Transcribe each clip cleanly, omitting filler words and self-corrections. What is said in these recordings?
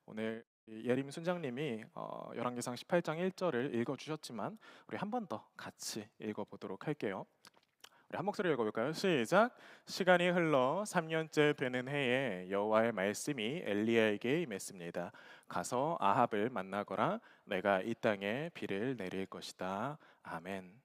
오늘 예림 순장님이 열왕기상 18장 1절을 읽어주셨지만 우리 한 번 더 같이 읽어보도록 할게요. 우리 한 목소리 읽어볼까요? 시작. 시간이 흘러 3년째 되는 해에 여호와의 말씀이 엘리야에게 임했습니다. 가서 아합을 만나거라. 내가 이 땅에 비를 내릴 것이다. 아멘.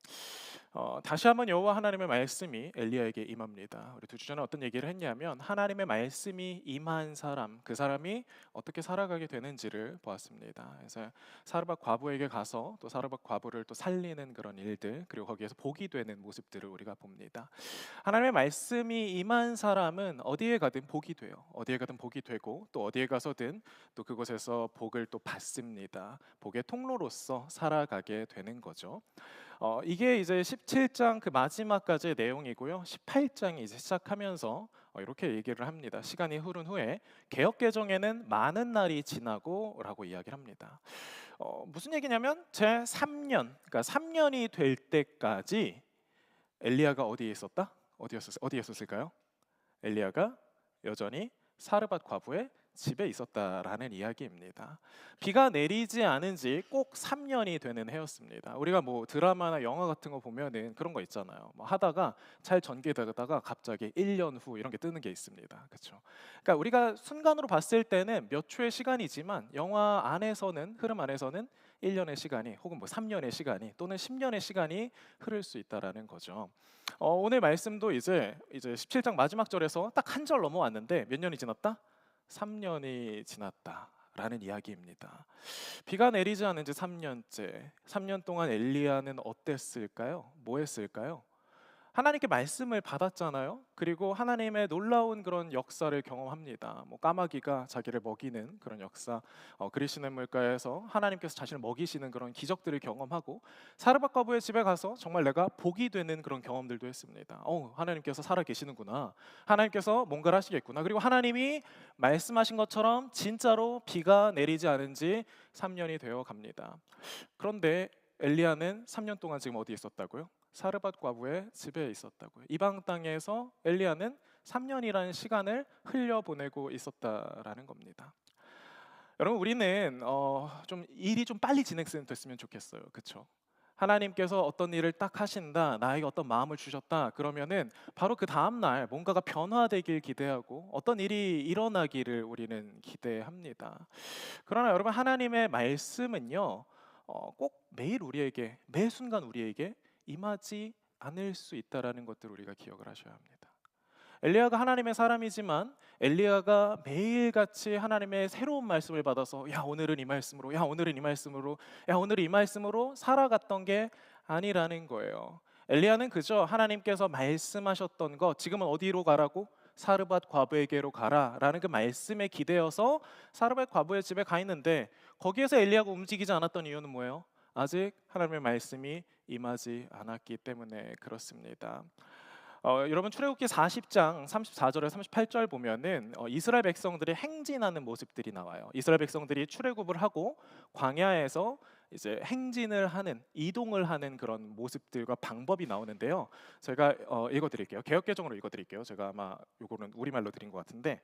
다시 한번 여호와 하나님의 말씀이 엘리야에게 임합니다. 우리 두 주 전에 어떤 얘기를 했냐면 하나님의 말씀이 임한 사람, 그 사람이 어떻게 살아가게 되는지를 보았습니다. 그래서 사르밧 과부에게 가서 또 사르밧 과부를 또 살리는 그런 일들, 그리고 거기에서 복이 되는 모습들을 우리가 봅니다. 하나님의 말씀이 임한 사람은 어디에 가든 복이 돼요. 어디에 가든 복이 되고 또 어디에 가서든 또 그곳에서 복을 또 받습니다. 복의 통로로서 살아가게 되는 거죠. 이게 이제 17장 그 마지막까지의 내용이고요. 18장이 이제 시작하면서 이렇게 얘기를 합니다. 시간이 흐른 후에 개역 개정에는 많은 날이 지나고라고 이야기를 합니다. 무슨 얘기냐면 제 3년, 그러니까 3년이 될 때까지 엘리야가 어디에 있었다? 어디였을까요? 엘리야가 여전히 사르밧 과부의 집에 있었다라는 이야기입니다. 비가 내리지 않은 지 꼭 3년이 되는 해였습니다. 우리가 뭐 드라마나 영화 같은 거 보면은 그런 거 있잖아요. 뭐 하다가 잘 전개되다가 갑자기 1년 후 이런 게 뜨는 게 있습니다. 그렇죠? 그러니까 우리가 순간으로 봤을 때는 몇 초의 시간이지만 영화 안에서는 흐름 안에서는 1년의 시간이 혹은 뭐 3년의 시간이 또는 10년의 시간이 흐를 수 있다라는 거죠. 오늘 말씀도 이제 17장 마지막 절에서 딱 한 절 넘어왔는데 몇 년이 지났다? 3년이 지났다라는 이야기입니다. 비가 내리지 않은 지 3년째. 3년 동안 엘리야는 어땠을까요? 뭐 했을까요? 하나님께 말씀을 받았잖아요. 그리고 하나님의 놀라운 그런 역사를 경험합니다. 뭐 까마귀가 자기를 먹이는 그런 역사, 그리시는 물가에서 하나님께서 자신을 먹이시는 그런 기적들을 경험하고 사르밧 과부의 집에 가서 정말 내가 복이 되는 그런 경험들도 했습니다. 하나님께서 살아 계시는구나. 하나님께서 뭔가를 하시겠구나. 그리고 하나님이 말씀하신 것처럼 진짜로 비가 내리지 않은 지 3년이 되어 갑니다. 그런데 엘리야는 3년 동안 지금 어디 있었다고요? 사르밧 과부의 집에 있었다고요. 이방 땅에서 엘리야는 3년이라는 시간을 흘려보내고 있었다라는 겁니다. 여러분, 우리는 좀 일이 좀 빨리 진행됐으면 좋겠어요. 그렇죠? 하나님께서 어떤 일을 딱 하신다, 나에게 어떤 마음을 주셨다, 그러면은 바로 그 다음 날 뭔가가 변화되길 기대하고 어떤 일이 일어나기를 우리는 기대합니다. 그러나 여러분, 하나님의 말씀은요, 꼭 매일 우리에게, 매 순간 우리에게 임하지 않을 수 있다라는 것들을 우리가 기억을 하셔야 합니다. 엘리야가 하나님의 사람이지만 엘리야가 매일같이 하나님의 새로운 말씀을 받아서 야 오늘은 이 말씀으로, 야 오늘은 이 말씀으로, 야 오늘은 이 말씀으로 살아갔던 게 아니라는 거예요. 엘리야는 그저 하나님께서 말씀하셨던 거, 지금은 어디로 가라고? 사르밧 과부에게로 가라라는 그 말씀에 기대어서 사르밧 과부의 집에 가 있는데, 거기에서 엘리야가 움직이지 않았던 이유는 뭐예요? 아직 하나님의 말씀이 임하지 않았기 때문에 그렇습니다. 여러분, 출애굽기 40장 34절에 38절 보면은 이스라엘 백성들이 행진하는 모습들이 나와요. 이스라엘 백성들이 출애굽을 하고 광야에서 이제 행진을 하는, 이동을 하는 그런 모습들과 방법이 나오는데요. 제가 읽어드릴게요. 개역개정으로 읽어드릴게요. 제가 아마 요거는 우리말로 드린 것 같은데,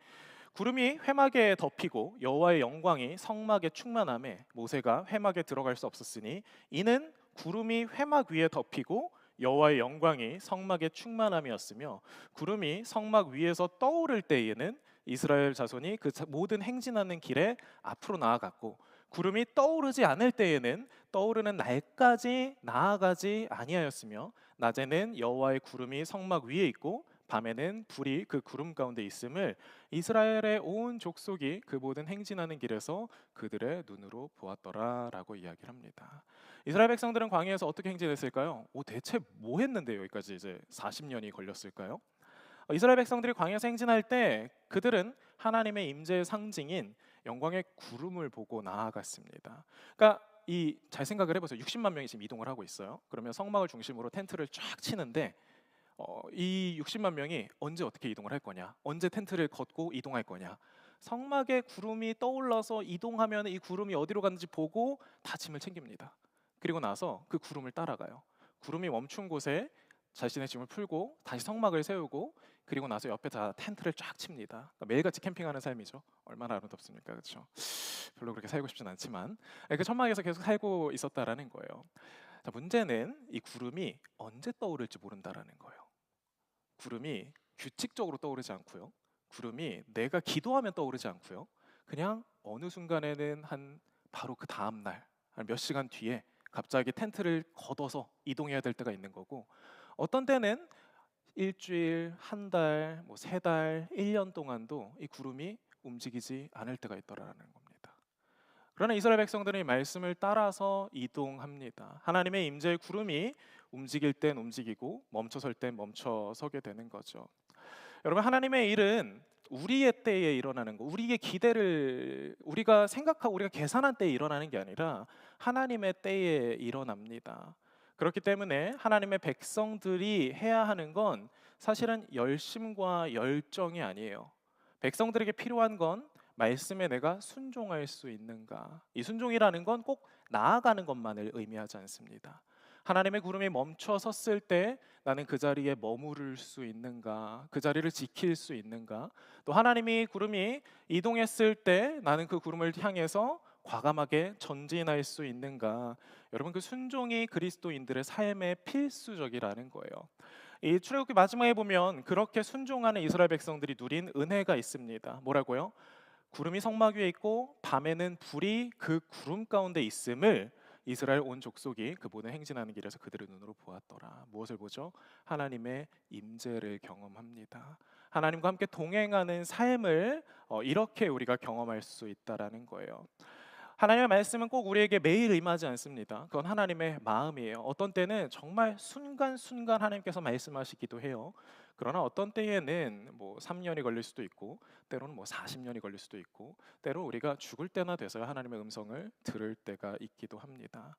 구름이 회막에 덮이고 여호와의 영광이 성막에 충만함에 모세가 회막에 들어갈 수 없었으니 이는 구름이 회막 위에 덮이고 여호와의 영광이 성막에 충만함이었으며, 구름이 성막 위에서 떠오를 때에는 이스라엘 자손이 그 모든 행진하는 길에 앞으로 나아갔고, 구름이 떠오르지 않을 때에는 떠오르는 날까지 나아가지 아니하였으며, 낮에는 여호와의 구름이 성막 위에 있고 밤에는 불이 그 구름 가운데 있음을 이스라엘의 온 족속이 그 모든 행진하는 길에서 그들의 눈으로 보았더라라고 이야기를 합니다. 이스라엘 백성들은 광야에서 어떻게 행진했을까요? 대체 뭐 했는데 여기까지 이제 40년이 걸렸을까요? 이스라엘 백성들이 광야에서 행진할 때 그들은 하나님의 임재의 상징인 영광의 구름을 보고 나아갔습니다. 그러니까 잘 생각을 해보세요. 60만 명이 지금 이동을 하고 있어요. 그러면 성막을 중심으로 텐트를 쫙 치는데 이 60만 명이 언제 어떻게 이동을 할 거냐? 언제 텐트를 걷고 이동할 거냐? 성막에 구름이 떠올라서 이동하면 이 구름이 어디로 가는지 보고 다 짐을 챙깁니다. 그리고 나서 그 구름을 따라가요. 구름이 멈춘 곳에 자신의 짐을 풀고 다시 성막을 세우고 그리고 나서 옆에 다 텐트를 쫙 칩니다. 그러니까 매일같이 캠핑하는 삶이죠. 얼마나 아름답습니까, 그렇죠? 별로 그렇게 살고 싶진 않지만 그 천막에서 계속 살고 있었다라는 거예요. 자, 문제는 이 구름이 언제 떠오를지 모른다라는 거예요. 구름이 규칙적으로 떠오르지 않고요. 구름이 내가 기도하면 떠오르지 않고요. 그냥 어느 순간에는 한 바로 그 다음 날, 한 몇 시간 뒤에 갑자기 텐트를 걷어서 이동해야 될 때가 있는 거고, 어떤 때는 일주일, 한 달, 뭐 세 달, 1년 동안도 이 구름이 움직이지 않을 때가 있더라는 겁니다. 그러나 이스라엘 백성들은 이 말씀을 따라서 이동합니다. 하나님의 임재의 구름이 움직일 땐 움직이고 멈춰설 땐 멈춰서게 되는 거죠. 여러분, 하나님의 일은 우리의 때에 일어나는 거, 우리의 기대를 우리가 생각하고 우리가 계산한 때에 일어나는 게 아니라 하나님의 때에 일어납니다. 그렇기 때문에 하나님의 백성들이 해야 하는 건 사실은 열심과 열정이 아니에요. 백성들에게 필요한 건 말씀에 내가 순종할 수 있는가. 이 순종이라는 건 꼭 나아가는 것만을 의미하지 않습니다. 하나님의 구름이 멈춰 섰을 때 나는 그 자리에 머무를 수 있는가, 그 자리를 지킬 수 있는가, 또 하나님이 구름이 이동했을 때 나는 그 구름을 향해서 과감하게 전진할 수 있는가. 여러분, 그 순종이 그리스도인들의 삶의 필수적이라는 거예요. 이 출애굽기 마지막에 보면 그렇게 순종하는 이스라엘 백성들이 누린 은혜가 있습니다. 뭐라고요? 구름이 성막 위에 있고 밤에는 불이 그 구름 가운데 있음을 이스라엘 온 족속이 그 모든 행진하는 길에서 그들의 눈으로 보았더라. 무엇을 보죠? 하나님의 임재를 경험합니다. 하나님과 함께 동행하는 삶을 이렇게 우리가 경험할 수 있다라는 거예요. 하나님의 말씀은 꼭 우리에게 매일 임하지 않습니다. 그건 하나님의 마음이에요. 어떤 때는 정말 순간순간 하나님께서 말씀하시기도 해요. 그러나 어떤 때에는 뭐 3년이 걸릴 수도 있고, 때로는 뭐 40년이 걸릴 수도 있고, 때로 우리가 죽을 때나 돼서야 하나님의 음성을 들을 때가 있기도 합니다.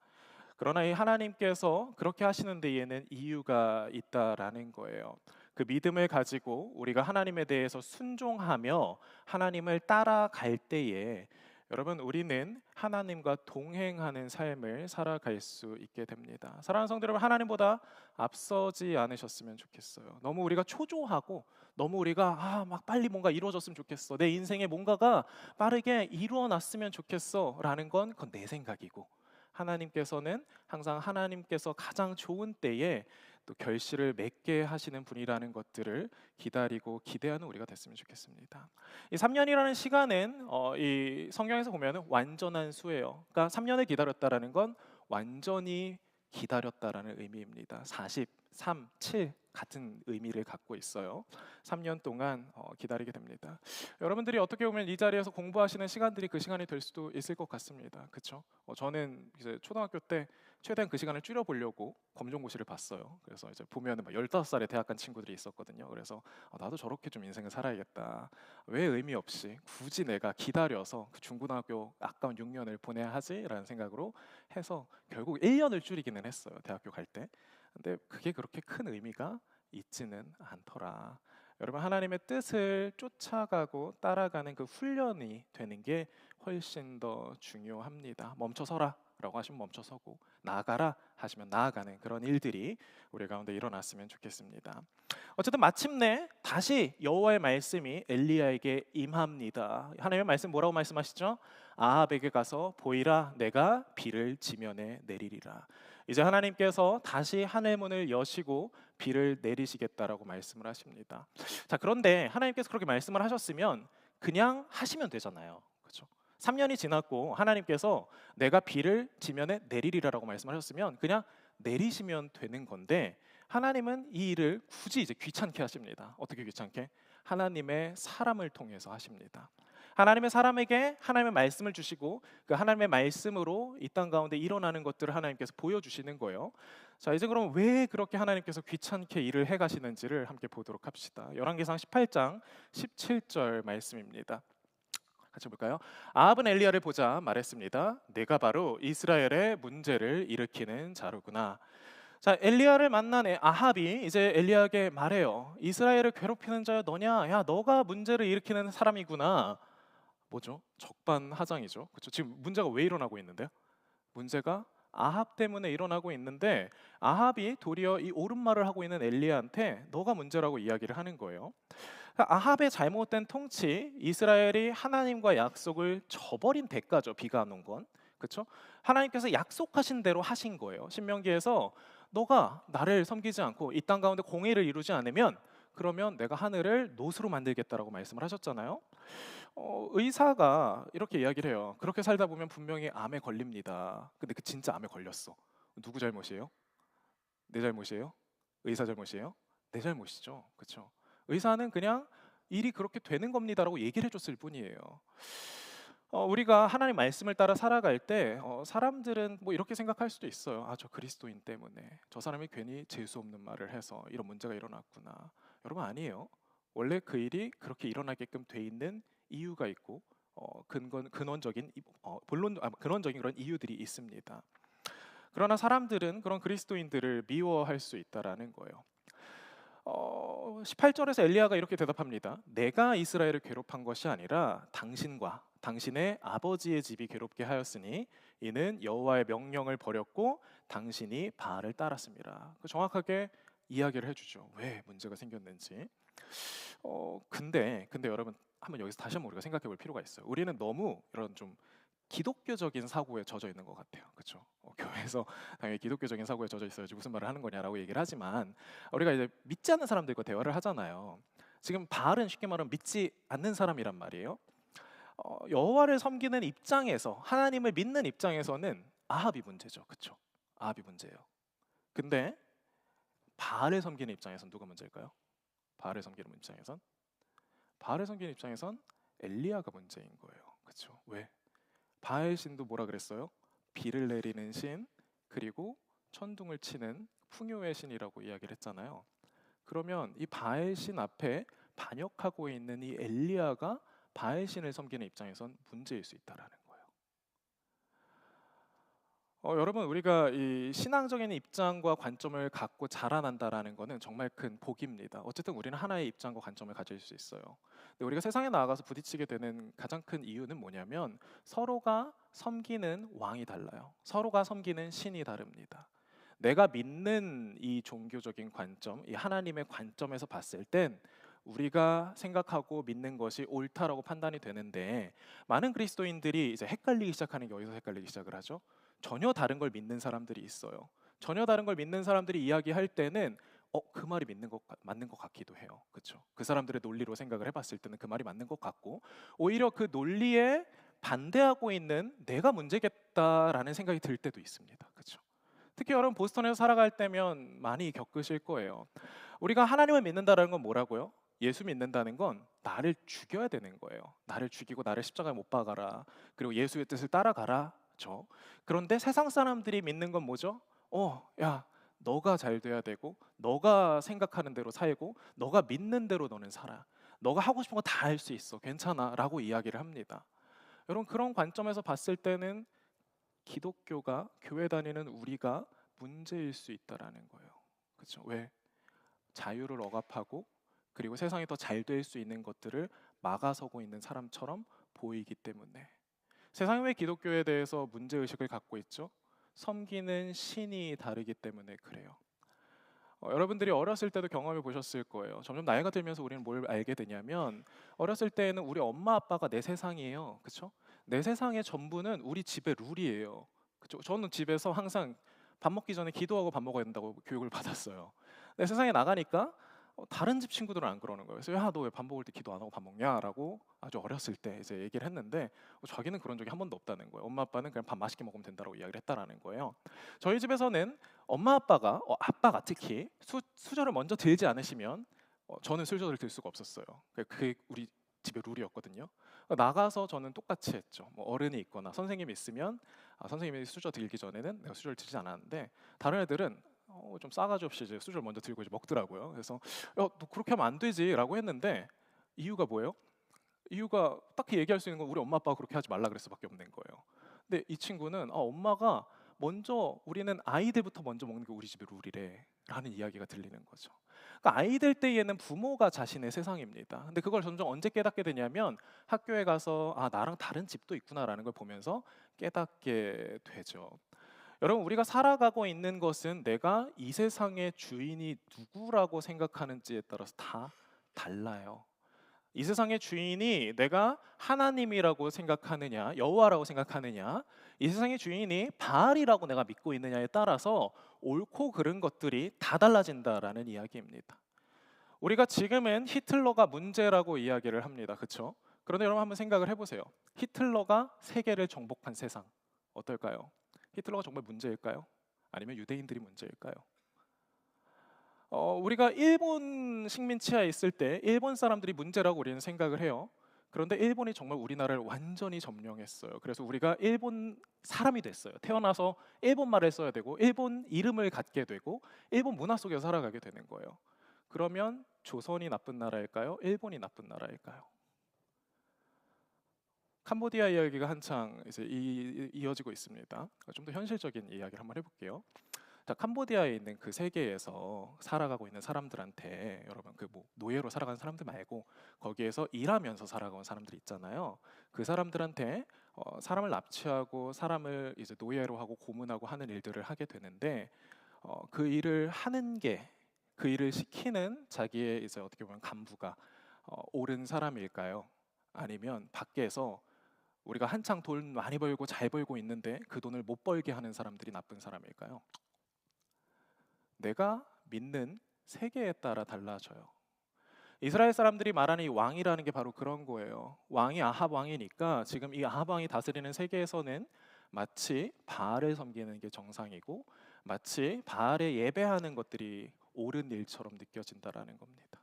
그러나 이 하나님께서 그렇게 하시는 데에는 이유가 있다라는 거예요. 그 믿음을 가지고 우리가 하나님에 대해서 순종하며 하나님을 따라갈 때에 여러분, 우리는 하나님과 동행하는 삶을 살아갈 수 있게 됩니다. 사랑하는 성도 여러분, 하나님보다 앞서지 않으셨으면 좋겠어요. 너무 우리가 초조하고 너무 우리가 막 빨리 뭔가 이루어졌으면 좋겠어, 내 인생에 뭔가가 빠르게 이루어났으면 좋겠어 라는 건 그건 내 생각이고, 하나님께서는 항상 하나님께서 가장 좋은 때에 또 결실을 맺게 하시는 분이라는 것들을 기다리고 기대하는 우리가 됐으면 좋겠습니다. 이 3년이라는 시간은 이 성경에서 보면 완전한 수예요. 그러니까 3년을 기다렸다라는 건 완전히 기다렸다라는 의미입니다. 43, 7 같은 의미를 갖고 있어요. 3년 동안 기다리게 됩니다. 여러분들이 어떻게 보면 이 자리에서 공부하시는 시간들이 그 시간이 될 수도 있을 것 같습니다. 그렇죠? 저는 이제 초등학교 때 최대한 그 시간을 줄여보려고 검정고시를 봤어요. 그래서 이제 보면은 막 15살에 대학 간 친구들이 있었거든요. 그래서 나도 저렇게 좀 인생을 살아야겠다. 왜 의미 없이 굳이 내가 기다려서 그 중고등학교 아까운 6년을 보내야 하지라는 생각으로 해서 결국 1년을 줄이기는 했어요. 대학교 갈 때. 근데 그게 그렇게 큰 의미가 있지는 않더라. 여러분, 하나님의 뜻을 쫓아가고 따라가는 그 훈련이 되는 게 훨씬 더 중요합니다. 멈춰서라 라고 하시면 멈춰서고, 나아가라 하시면 나아가는 그런 일들이 우리 가운데 일어났으면 좋겠습니다. 어쨌든 마침내 다시 여호와의 말씀이 엘리야에게 임합니다. 하나님의 말씀 뭐라고 말씀하시죠? 아합에게 가서 보이라, 내가 비를 지면에 내리리라. 이제 하나님께서 다시 하늘 문을 여시고 비를 내리시겠다라고 말씀을 하십니다. 자, 그런데 하나님께서 그렇게 말씀을 하셨으면 그냥 하시면 되잖아요. 그렇죠? 3년이 지났고 하나님께서 내가 비를 지면에 내리리라라고 말씀하셨으면 그냥 내리시면 되는 건데, 하나님은 이 일을 굳이 이제 귀찮게 하십니다. 어떻게 귀찮게? 하나님의 사람을 통해서 하십니다. 하나님의 사람에게 하나님의 말씀을 주시고 그 하나님의 말씀으로 이 땅 가운데 일어나는 것들을 하나님께서 보여주시는 거예요. 자, 이제 그럼 왜 그렇게 하나님께서 귀찮게 일을 해가시는지를 함께 보도록 합시다. 열왕기상 18장 17절 말씀입니다. 같이 볼까요? 아합은 엘리야를 보자 말했습니다. 내가 바로 이스라엘의 문제를 일으키는 자로구나. 자, 엘리야를 만난 아합이 이제 엘리야에게 말해요. 이스라엘을 괴롭히는 자야 너냐? 야, 너가 문제를 일으키는 사람이구나. 뭐죠? 적반하장이죠. 그렇죠? 지금 문제가 왜 일어나고 있는데요? 문제가 아합 때문에 일어나고 있는데 아합이 도리어 이 옳은 말을 하고 있는 엘리야한테 너가 문제라고 이야기를 하는 거예요. 그러니까 아합의 잘못된 통치, 이스라엘이 하나님과 약속을 저버린 대가죠. 비가 안 온 건. 그렇죠? 하나님께서 약속하신 대로 하신 거예요. 신명기에서 너가 나를 섬기지 않고 이 땅 가운데 공의를 이루지 않으면 그러면 내가 하늘을 노수로 만들겠다라고 말씀을 하셨잖아요. 의사가 이렇게 이야기를 해요. 그렇게 살다 보면 분명히 암에 걸립니다. 근데 그 진짜 암에 걸렸어. 누구 잘못이에요? 내 잘못이에요? 의사 잘못이에요? 내 잘못이죠. 그렇죠? 의사는 그냥 일이 그렇게 되는 겁니다라고 얘기를 해줬을 뿐이에요. 우리가 하나님 말씀을 따라 살아갈 때 사람들은 뭐 이렇게 생각할 수도 있어요. 아, 저 그리스도인 때문에 저 사람이 괜히 재수 없는 말을 해서 이런 문제가 일어났구나. 여러분 아니에요. 원래 그 일이 그렇게 일어나게끔 돼 있는 이유가 있고 근원적인 그런 이유들이 있습니다. 그러나 사람들은 그런 그리스도인들을 미워할 수 있다라는 거예요. 18절에서 엘리야가 이렇게 대답합니다. 내가 이스라엘을 괴롭힌 것이 아니라 당신과 당신의 아버지의 집이 괴롭게 하였으니 이는 여호와의 명령을 버렸고 당신이 바알을 따랐습니다. 정확하게 이야기를 해주죠. 왜 문제가 생겼는지. 근데 여러분 한번 여기서 다시 한번 우리가 생각해 볼 필요가 있어요. 우리는 너무 이런 좀 기독교적인 사고에 젖어 있는 것 같아요. 그렇죠? 교회에서 당연히 기독교적인 사고에 젖어 있어야지 무슨 말을 하는 거냐라고 얘기를 하지만 우리가 이제 믿지 않는 사람들과 대화를 하잖아요. 지금 바알은 쉽게 말하면 믿지 않는 사람이란 말이에요. 여호와를 섬기는 입장에서 하나님을 믿는 입장에서는 아합이 문제죠. 그렇죠? 아합이 문제예요. 근데 바알을 섬기는 입장에선 누가 문제일까요? 바알을 섬기는 입장에선 엘리야가 문제인 거예요. 그렇죠? 왜? 바알 신도 뭐라 그랬어요? 비를 내리는 신 그리고 천둥을 치는 풍요의 신이라고 이야기를 했잖아요. 그러면 이 바알 신 앞에 반역하고 있는 이 엘리야가 바알 신을 섬기는 입장에선 문제일 수 있다라는 거예요. 여러분 우리가 이 신앙적인 입장과 관점을 갖고 자라난다라는 것은 정말 큰 복입니다. 어쨌든 우리는 하나의 입장과 관점을 가질 수 있어요. 근데 우리가 세상에 나아가서 부딪히게 되는 가장 큰 이유는 뭐냐면 서로가 섬기는 왕이 달라요. 서로가 섬기는 신이 다릅니다. 내가 믿는 이 종교적인 관점, 이 하나님의 관점에서 봤을 땐 우리가 생각하고 믿는 것이 옳다라고 판단이 되는데 많은 그리스도인들이 이제 헷갈리기 시작하는 게 어디서 헷갈리기 시작을 하죠? 전혀 다른 걸 믿는 사람들이 있어요. 전혀 다른 걸 믿는 사람들이 이야기할 때는 그 말이 맞는 것 같기도 해요. 그렇죠? 그 사람들의 논리로 생각을 해봤을 때는 그 말이 맞는 것 같고 오히려 그 논리에 반대하고 있는 내가 문제겠다라는 생각이 들 때도 있습니다. 그렇죠? 특히 여러분 보스턴에서 살아갈 때면 많이 겪으실 거예요. 우리가 하나님을 믿는다는 건 뭐라고요? 예수 믿는다는 건 나를 죽여야 되는 거예요. 나를 죽이고 나를 십자가에 못 박아라. 그리고 예수의 뜻을 따라가라. 그렇죠? 그런데 세상 사람들이 믿는 건 뭐죠? 야, 너가 잘 돼야 되고 너가 생각하는 대로 살고 너가 믿는 대로 너는 살아. 너가 하고 싶은 거 다 할 수 있어. 괜찮아. 라고 이야기를 합니다. 여러분 그런 관점에서 봤을 때는 기독교가 교회 다니는 우리가 문제일 수 있다라는 거예요. 그렇죠? 왜? 자유를 억압하고 그리고 세상이 더 잘 될 수 있는 것들을 막아서고 있는 사람처럼 보이기 때문에 세상이 왜 기독교에 대해서 문제의식을 갖고 있죠? 섬기는 신이 다르기 때문에 그래요. 여러분들이 어렸을 때도 경험해 보셨을 거예요. 점점 나이가 들면서 우리는 뭘 알게 되냐면 어렸을 때에는 우리 엄마 아빠가 내 세상이에요. 그렇죠? 내 세상의 전부는 우리 집의 룰이에요. 그렇죠? 저는 집에서 항상 밥 먹기 전에 기도하고 밥 먹어야 된다고 교육을 받았어요. 내 세상에 나가니까 다른 집 친구들은 안 그러는 거예요. 그래서 야, 너 왜 밥 먹을 때 기도 안 하고 밥 먹냐라고 아주 어렸을 때 이제 얘기를 했는데 자기는 그런 적이 한 번도 없다는 거예요. 엄마 아빠는 그냥 밥 맛있게 먹으면 된다라고 이야기를 했다라는 거예요. 저희 집에서는 엄마 아빠가 아빠가 특히 수저를 먼저 들지 않으시면 저는 수저를 들 수가 없었어요. 그게 우리 집의 룰이었거든요. 나가서 저는 똑같이 했죠. 뭐 어른이 있거나 선생님이 있으면 선생님이 수저 들기 전에는 내가 수저를 들지 않았는데 다른 애들은 좀 싸가지 없이 이제 수저를 먼저 들고 이제 먹더라고요. 그래서 너 그렇게 하면 안 되지라고 했는데 이유가 뭐예요? 이유가 딱히 얘기할 수 있는 건 우리 엄마 아빠가 그렇게 하지 말라 그랬어밖에 없는 거예요. 근데 이 친구는 엄마가 먼저 우리는 아이들부터 먼저 먹는 게 우리 집의 룰이래라는 이야기가 들리는 거죠. 그러니까 아이들 때에는 부모가 자신의 세상입니다. 근데 그걸 점점 언제 깨닫게 되냐면 학교에 가서 나랑 다른 집도 있구나라는 걸 보면서 깨닫게 되죠. 여러분, 우리가 살아가고 있는 것은 내가 이 세상의 주인이 누구라고 생각하는지에 따라서 다 달라요. 이 세상의 주인이 내가 하나님이라고 생각하느냐, 여호와라고 생각하느냐, 이 세상의 주인이 바알이라고 내가 믿고 있느냐에 따라서 옳고 그른 것들이 다 달라진다라는 이야기입니다. 우리가 지금은 히틀러가 문제라고 이야기를 합니다. 그렇죠? 그런데 여러분 한번 생각을 해보세요. 히틀러가 세계를 정복한 세상 어떨까요? 히틀러가 정말 문제일까요? 아니면 유대인들이 문제일까요? 우리가 일본 식민 치하에 있을 때 일본 사람들이 문제라고 우리는 생각을 해요. 그런데 일본이 정말 우리나라를 완전히 점령했어요. 그래서 우리가 일본 사람이 됐어요. 태어나서 일본 말을 써야 되고 일본 이름을 갖게 되고 일본 문화 속에서 살아가게 되는 거예요. 그러면 조선이 나쁜 나라일까요? 일본이 나쁜 나라일까요? 캄보디아 이야기가 한창 이제 이어지고 있습니다. 좀 더 현실적인 이야기를 한번 해볼게요. 자, 캄보디아에 있는 그 세계에서 살아가고 있는 사람들한테 여러분 그 뭐 노예로 살아가는 사람들 말고 거기에서 일하면서 살아가는 사람들 있잖아요. 그 사람들한테 사람을 납치하고 사람을 이제 노예로 하고 고문하고 하는 일들을 하게 되는데 그 일을 하는 게 그 일을 시키는 자기의 이제 어떻게 보면 간부가 옳은 사람일까요? 아니면 밖에서 우리가 한창 돈 많이 벌고 잘 벌고 있는데 그 돈을 못 벌게 하는 사람들이 나쁜 사람일까요? 내가 믿는 세계에 따라 달라져요. 이스라엘 사람들이 말하는 이 왕이라는 게 바로 그런 거예요. 왕이 아합 왕이니까 지금 이 아합 왕이 다스리는 세계에서는 마치 바알을 섬기는 게 정상이고 마치 바알에 예배하는 것들이 옳은 일처럼 느껴진다라는 겁니다.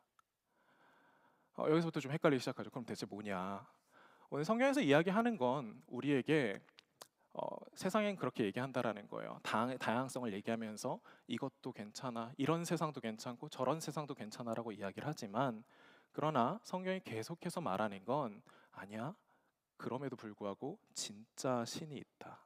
여기서부터 좀 헷갈리기 시작하죠. 그럼 대체 뭐냐? 오늘 성경에서 이야기하는 건 우리에게 세상엔 그렇게 얘기한다라는 거예요. 다양성을 얘기하면서 이것도 괜찮아, 이런 세상도 괜찮고 저런 세상도 괜찮아라고 이야기를 하지만 그러나 성경이 계속해서 말하는 건 아니야. 그럼에도 불구하고 진짜 신이 있다.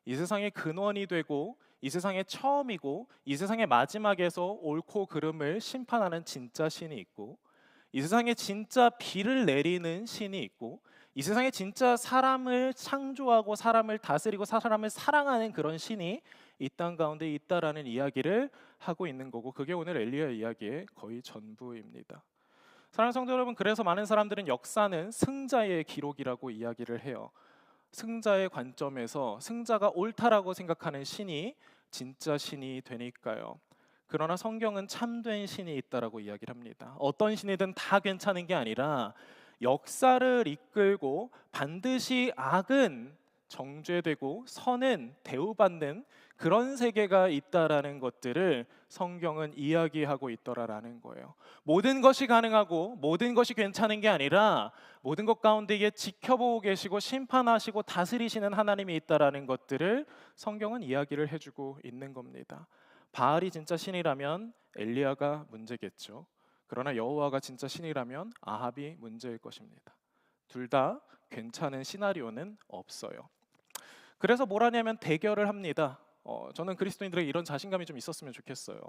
이 세상의 근원이 되고 이 세상의 처음이고 이 세상의 마지막에서 옳고 그름을 심판하는 진짜 신이 있고 이 세상에 진짜 비를 내리는 신이 있고 이 세상에 진짜 사람을 창조하고 사람을 다스리고 사람을 사랑하는 그런 신이 이 땅 가운데 있다라는 이야기를 하고 있는 거고 그게 오늘 엘리야 이야기의 거의 전부입니다. 사랑하는 성도 여러분, 그래서 많은 사람들은 역사는 승자의 기록이라고 이야기를 해요. 승자의 관점에서 승자가 옳다라고 생각하는 신이 진짜 신이 되니까요. 그러나 성경은 참된 신이 있다라고 이야기를 합니다. 어떤 신이든 다 괜찮은 게 아니라 역사를 이끌고 반드시 악은 정죄되고 선은 대우받는 그런 세계가 있다라는 것들을 성경은 이야기하고 있더라라는 거예요. 모든 것이 가능하고 모든 것이 괜찮은 게 아니라 모든 것 가운데에 지켜보고 계시고 심판하시고 다스리시는 하나님이 있다라는 것들을 성경은 이야기를 해주고 있는 겁니다. 바알이 진짜 신이라면 엘리야가 문제겠죠. 그러나 여호와가 진짜 신이라면 아합이 문제일 것입니다. 둘 다 괜찮은 시나리오는 없어요. 그래서 뭘 하냐면 대결을 합니다. 저는 그리스도인들에게 이런 자신감이 좀 있었으면 좋겠어요.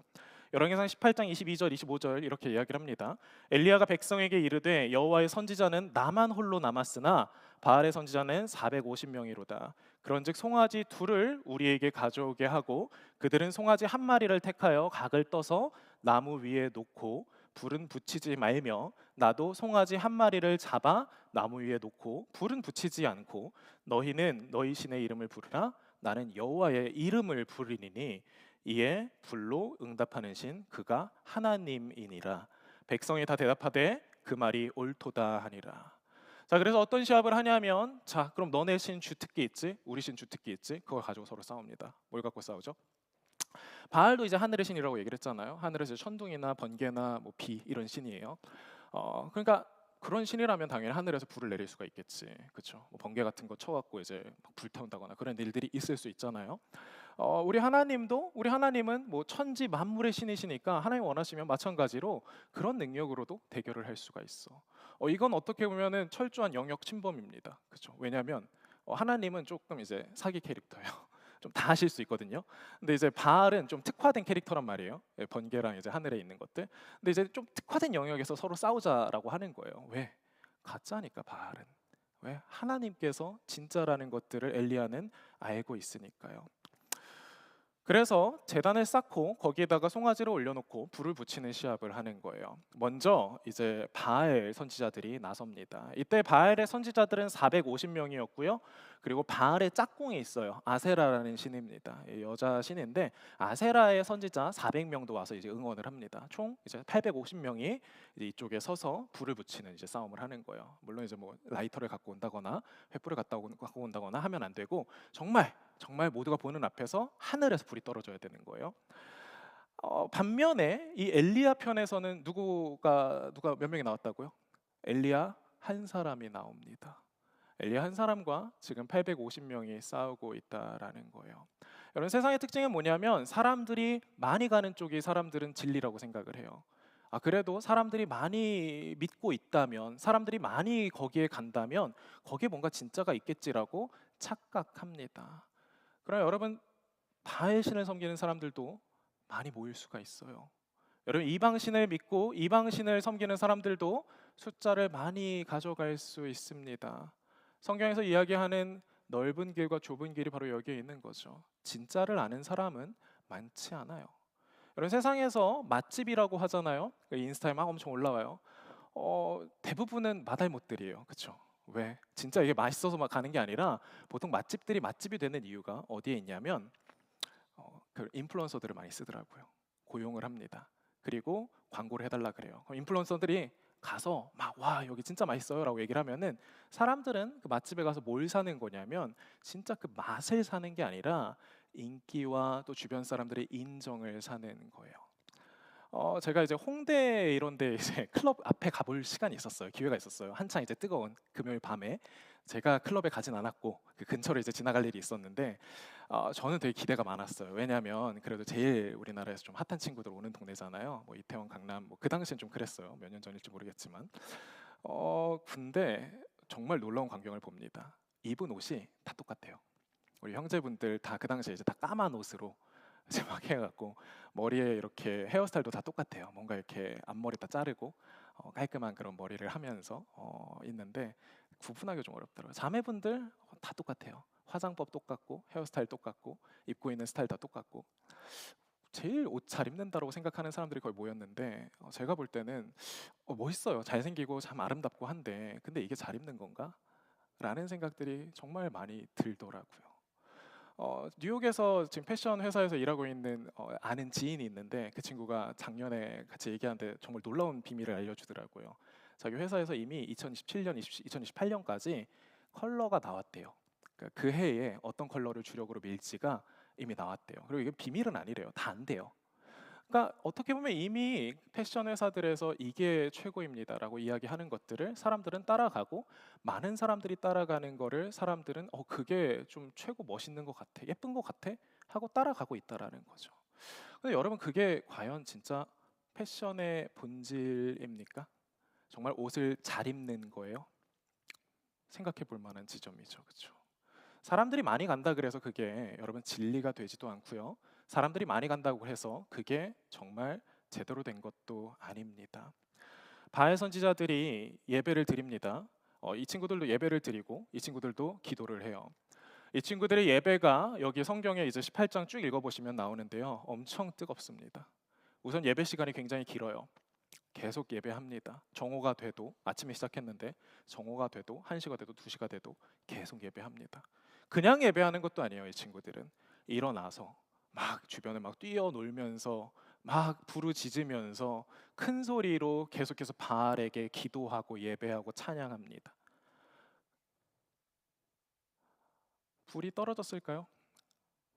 열왕기상 18장 22절 25절 이렇게 이야기를 합니다. 엘리야가 백성에게 이르되 여호와의 선지자는 나만 홀로 남았으나 바알의 선지자는 450명이로다. 그런즉 송아지 둘을 우리에게 가져오게 하고 그들은 송아지 한 마리를 택하여 각을 떠서 나무 위에 놓고 불은 붙이지 말며 나도 송아지 한 마리를 잡아 나무 위에 놓고 불은 붙이지 않고 너희는 너희 신의 이름을 부르라 나는 여호와의 이름을 부르리니 이에 불로 응답하는 신 그가 하나님이니라. 백성이 다 대답하되 그 말이 옳도다 하니라. 자, 그래서 어떤 시합을 하냐면 자, 그럼 너네 신 주특기 있지? 우리 신 주특기 있지? 그걸 가지고 서로 싸웁니다. 뭘 갖고 싸우죠? 바알도 이제 하늘의 신이라고 얘기를 했잖아요. 하늘에서 천둥이나 번개나 뭐 비 이런 신이에요. 그러니까 그런 신이라면 당연히 하늘에서 불을 내릴 수가 있겠지, 그렇죠? 뭐 번개 같은 거 쳐갖고 이제 막 불태운다거나 그런 일들이 있을 수 있잖아요. 우리 하나님은 뭐 천지 만물의 신이시니까 하나님 원하시면 마찬가지로 그런 능력으로도 대결을 할 수가 있어. 이건 어떻게 보면은 철저한 영역 침범입니다, 그렇죠? 왜냐하면 하나님은 조금 이제 사기 캐릭터예요. 좀 다 하실 수 있거든요. 근데 이제 바알은 좀 특화된 캐릭터란 말이에요. 번개랑 이제 하늘에 있는 것들. 근데 이제 좀 특화된 영역에서 서로 싸우자라고 하는 거예요. 왜? 가짜니까 바알은. 왜? 하나님께서 진짜라는 것들을 엘리야는 알고 있으니까요. 그래서 제단을 쌓고 거기에다가 송아지를 올려놓고 불을 붙이는 시합을 하는 거예요. 먼저 이제 바알 선지자들이 나섭니다. 이때 바알의 선지자들은 450명이었고요. 그리고 바알의 짝꿍이 있어요. 아세라라는 신입니다. 여자 신인데 아세라의 선지자 400명도 와서 이제 응원을 합니다. 총 이제 850명이 이제 이쪽에 서서 불을 붙이는 이제 싸움을 하는 거예요. 물론 이제 뭐 라이터를 갖고 온다거나 횃불을 갖고 온다거나 하면 안 되고 정말 모두가 보는 앞에서 하늘에서 불이 떨어져야 되는 거예요. 반면에 이 엘리야 편에서는 누가 몇 명이 나왔다고요? 엘리야 한 사람이 나옵니다. 엘리야 한 사람과 지금 850명이 싸우고 있다라는 거예요. 여러분, 세상의 특징은 뭐냐면 사람들이 많이 가는 쪽이 사람들은 진리라고 생각을 해요. 그래도 사람들이 많이 믿고 있다면, 사람들이 많이 거기에 간다면 거기에 뭔가 진짜가 있겠지라고 착각합니다. 그럼 여러분, 바알 신을 섬기는 사람들도 많이 모일 수가 있어요. 여러분, 이방 신을 믿고 이방 신을 섬기는 사람들도 숫자를 많이 가져갈 수 있습니다. 성경에서 이야기하는 넓은 길과 좁은 길이 바로 여기에 있는 거죠. 진짜를 아는 사람은 많지 않아요. 여러분, 세상에서 맛집이라고 하잖아요. 인스타에 막 엄청 올라와요. 대부분은 마달못들이에요. 그렇죠? 왜? 진짜 이게 맛있어서 막 가는 게 아니라 보통 맛집들이 맛집이 되는 이유가 어디에 있냐면 그 인플루언서들을 많이 쓰더라고요. 고용을 합니다. 그리고 광고를 해달라 그래요. 그럼 인플루언서들이 가서 막 와 여기 진짜 맛있어요라고 얘기를 하면은 사람들은 그 맛집에 가서 뭘 사는 거냐면 진짜 그 맛을 사는 게 아니라 인기와 또 주변 사람들의 인정을 사는 거예요. 제가 이제 홍대 이런 데 이제 클럽 앞에 가볼 시간이 있었어요. 기회가 있었어요. 한창 이제 뜨거운 금요일 밤에 제가 클럽에 가진 않았고 그 근처를 이제 지나갈 일이 있었는데 저는 되게 기대가 많았어요. 왜냐하면 그래도 제일 우리나라에서 좀 핫한 친구들 오는 동네잖아요. 뭐 이태원, 강남, 뭐 그 당시엔 좀 그랬어요. 몇 년 전일지 모르겠지만. 근데 정말 놀라운 광경을 봅니다. 입은 옷이 다 똑같아요. 우리 형제분들 다 그 당시에 이제 다 까만 옷으로 이제 막 해갖고 머리에 이렇게 헤어스타일도 다 똑같아요. 뭔가 이렇게 앞머리 다 자르고 깔끔한 그런 머리를 하면서 있는데 구분하기 좀 어렵더라고요. 자매분들 다 똑같아요. 화장법 똑같고 헤어스타일 똑같고 입고 있는 스타일 다 똑같고 제일 옷 잘 입는다고 생각하는 사람들이 거의 모였는데 제가 볼 때는 멋있어요. 잘생기고 참 아름답고 한데 근데 이게 잘 입는 건가? 라는 생각들이 정말 많이 들더라고요. 뉴욕에서 지금 패션 회사에서 일하고 있는 아는 지인이 있는데 그 친구가 작년에 같이 얘기하는데 정말 놀라운 비밀을 알려주더라고요. 자기 회사에서 이미 2017년, 2028년까지 컬러가 나왔대요. 그러니까 그 해에 어떤 컬러를 주력으로 밀지가 이미 나왔대요. 그리고 이게 비밀은 아니래요. 다 안 돼요. 그러니까 어떻게 보면 이미 패션 회사들에서 이게 최고입니다라고 이야기하는 것들을 사람들은 따라가고 많은 사람들이 따라가는 거를 사람들은 그게 좀 최고 멋있는 것 같아, 예쁜 것 같아 하고 따라가고 있다라는 거죠. 근데 여러분 그게 과연 진짜 패션의 본질입니까? 정말 옷을 잘 입는 거예요? 생각해 볼 만한 지점이죠. 그렇죠? 사람들이 많이 간다 그래서 그게 여러분 진리가 되지도 않고요. 사람들이 많이 간다고 해서 그게 정말 제대로 된 것도 아닙니다. 바알 선지자들이 예배를 드립니다. 이 친구들도 예배를 드리고 이 친구들도 기도를 해요. 이 친구들의 예배가 여기 성경에 이제 18장 쭉 읽어보시면 나오는데요. 엄청 뜨겁습니다. 우선 예배 시간이 굉장히 길어요. 계속 예배합니다. 정오가 돼도 아침에 시작했는데 정오가 돼도 1시가 돼도 2시가 돼도 계속 예배합니다. 그냥 예배하는 것도 아니에요. 이 친구들은 일어나서 막 주변을 막 뛰어놀면서 막 부르짖으면서 큰 소리로 계속해서 바알에게 기도하고 예배하고 찬양합니다. 불이 떨어졌을까요?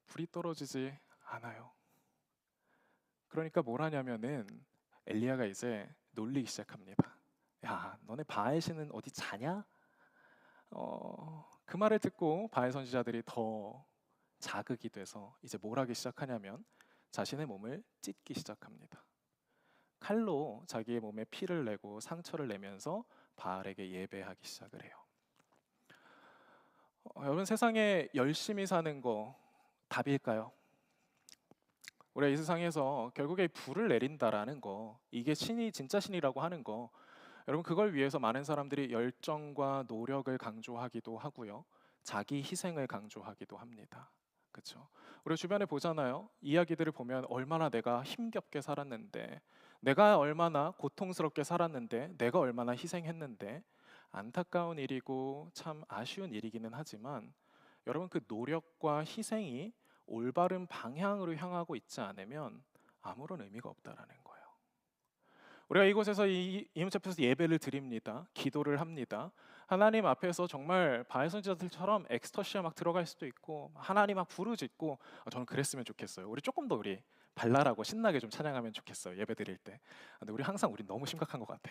불이 떨어지지 않아요. 그러니까 뭘 하냐면은 엘리야가 이제 놀리기 시작합니다. 야, 너네 바알 신은 어디 자냐? 그 말을 듣고 바알 선지자들이 더 자극이 돼서 이제 뭘 하기 시작하냐면 자신의 몸을 찢기 시작합니다. 칼로 자기의 몸에 피를 내고 상처를 내면서 바알에게 예배하기 시작을 해요. 여러분 세상에 열심히 사는 거 답일까요? 우리가 이 세상에서 결국에 불을 내린다라는 거, 이게 신이 진짜 신이라고 하는 거, 여러분 그걸 위해서 많은 사람들이 열정과 노력을 강조하기도 하고요, 자기 희생을 강조하기도 합니다. 그렇죠? 우리 주변에 보잖아요. 이야기들을 보면 얼마나 내가 힘겹게 살았는데, 내가 얼마나 고통스럽게 살았는데, 내가 얼마나 희생했는데, 안타까운 일이고 참 아쉬운 일이기는 하지만 여러분 그 노력과 희생이 올바른 방향으로 향하고 있지 않으면 아무런 의미가 없다라는 거예요. 우리가 이곳에서 이 이음차 앞에서 예배를 드립니다. 기도를 합니다. 하나님 앞에서 정말 바알 선지자들처럼 엑스터시에 막 들어갈 수도 있고 하나님 막 부르짖고 저는 그랬으면 좋겠어요. 우리 조금 더 우리 발랄하고 신나게 좀 찬양하면 좋겠어요. 예배 드릴 때. 근데 우리 항상 우리 너무 심각한 것 같아.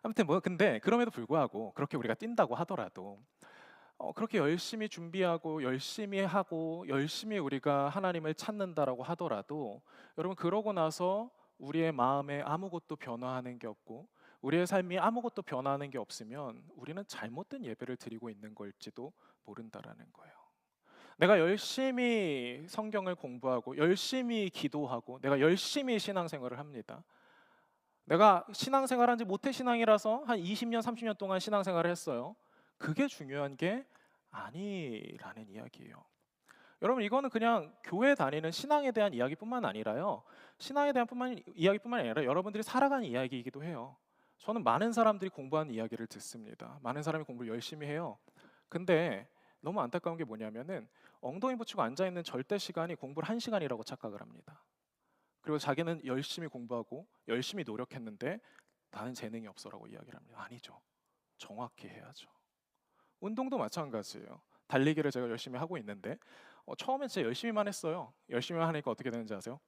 아무튼 뭐 근데 그럼에도 불구하고 그렇게 우리가 뛴다고 하더라도 그렇게 열심히 준비하고 열심히 하고 열심히 우리가 하나님을 찾는다라고 하더라도 여러분 그러고 나서 우리의 마음에 아무것도 변화하는 게 없고 우리의 삶이 아무것도 변화하는 게 없으면 우리는 잘못된 예배를 드리고 있는 걸지도 모른다라는 거예요. 내가 열심히 성경을 공부하고 열심히 기도하고 내가 열심히 신앙생활을 합니다. 내가 신앙생활한 지 모태신앙이라서 한 20년, 30년 동안 신앙생활을 했어요. 그게 중요한 게 아니라는 이야기예요. 여러분 이거는 그냥 교회 다니는 신앙에 대한 이야기뿐만 아니라요. 신앙에 대한 이야기뿐만 아니라 여러분들이 살아가는 이야기이기도 해요. 저는 많은 사람들이 공부하는 이야기를 듣습니다. 많은 사람이 공부를 열심히 해요. 근데 너무 안타까운 게 뭐냐면은 엉덩이 붙이고 앉아 있는 절대 시간이 공부를 1시간이라고 착각을 합니다. 그리고 자기는 열심히 공부하고 열심히 노력했는데 나는 재능이 없어라고 이야기를 합니다. 아니죠. 정확히 해야죠. 운동도 마찬가지예요. 달리기를 제가 열심히 하고 있는데 처음엔 진짜 열심히만 했어요. 열심히만 하니까 어떻게 되는지 아세요?